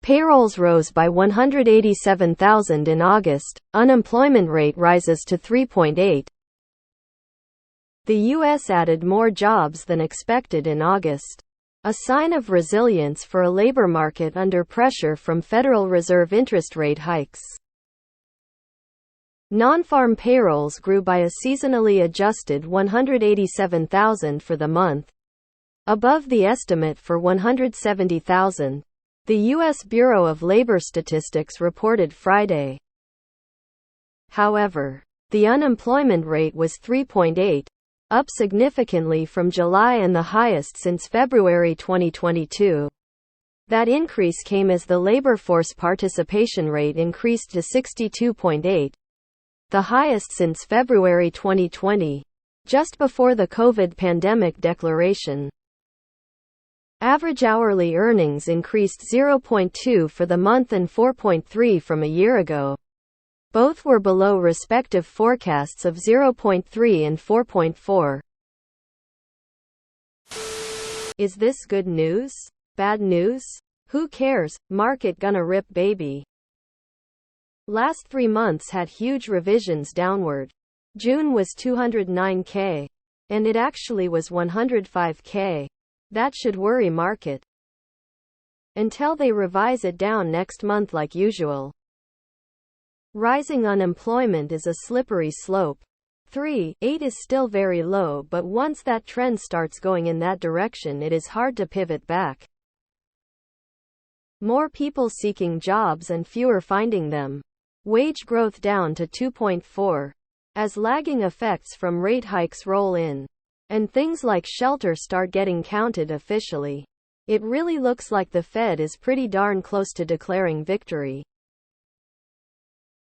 Payrolls rose by 187,000 in August. Unemployment rate rises to 3.8. The U.S. added more jobs than expected in August, a sign of resilience for a labor market under pressure from Federal Reserve interest rate hikes. Non-farm payrolls grew by a seasonally adjusted 187,000 for the month, above the estimate for 170,000. The U.S. Bureau of Labor Statistics reported Friday. However, the unemployment rate was 3.8, up significantly from July and the highest since February 2022. That increase came as the labor force participation rate increased to 62.8, the highest since February 2020, just before the COVID pandemic declaration. Average hourly earnings increased 0.2 for the month and 4.3 from a year ago. Both were below respective forecasts of 0.3 and 4.4. Is this good news? Bad news? Who cares? Market gonna rip, baby. Last 3 months had huge revisions downward. June was 209K. And it actually was 105K. That should worry market. Until they revise it down next month like usual. Rising unemployment is a slippery slope. 3.8 is still very low, but once that trend starts going in that direction, it is hard to pivot back. More people seeking jobs and fewer finding them. Wage growth down to 2.4. As lagging effects from rate hikes roll in. And things like shelter start getting counted officially. It really looks like the Fed is pretty darn close to declaring victory.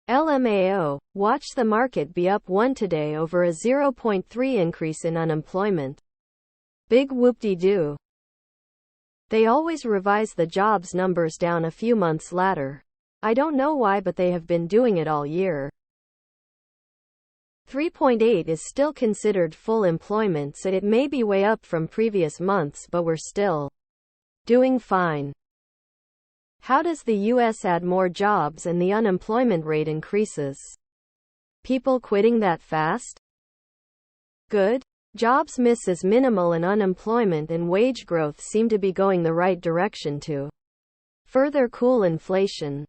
LMAO, watch the market be up 1 today over a 0.3 increase in unemployment. Big whoop-de-doo. They always revise the jobs numbers down a few months later. I don't know why, but they have been doing it all year. 3.8 is still considered full employment, so it may be way up from previous months, but we're still doing fine. How does the U.S. add more jobs and the unemployment rate increases? People quitting that fast? Good. Jobs miss is minimal and unemployment and wage growth seem to be going the right direction to further cool inflation.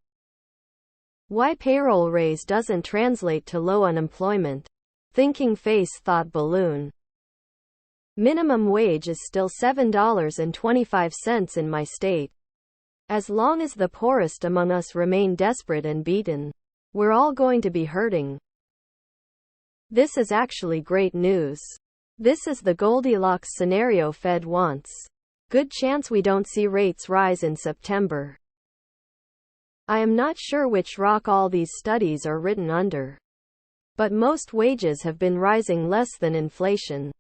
Why payroll raise doesn't translate to low unemployment? Thinking face thought balloon. Minimum wage is still $7.25 in my state. As long as the poorest among us remain desperate and beaten, we're all going to be hurting. This is actually great news. This is the Goldilocks scenario Fed wants. Good chance we don't see rates rise in September. I am not sure which rock all these studies are written under. But most wages have been rising less than inflation.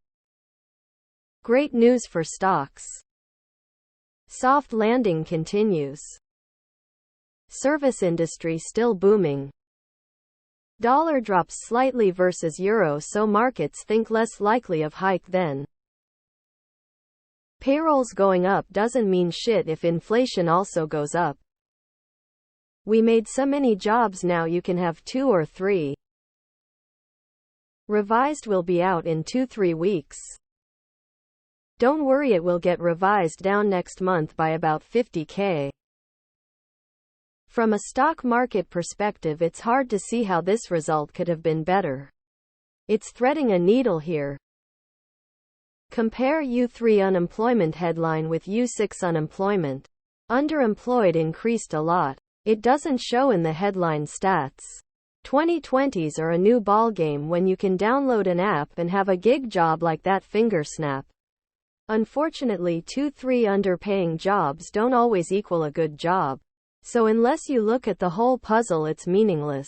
Great news for stocks. Soft landing continues. Service industry still booming. Dollar drops slightly versus euro, so markets think less likely of hike then. Payrolls going up doesn't mean shit if inflation also goes up. We made so many jobs, now you can have 2 or 3. Revised will be out in 2-3 weeks. Don't worry, it will get revised down next month by about 50K. From a stock market perspective, it's hard to see how this result could have been better. It's threading a needle here. Compare U3 unemployment headline with U6 unemployment. Underemployed increased a lot. It doesn't show in the headline stats. 2020s are a new ballgame when you can download an app and have a gig job like that finger snap. Unfortunately, 2-3 underpaying jobs don't always equal a good job. So unless you look at the whole puzzle, it's meaningless.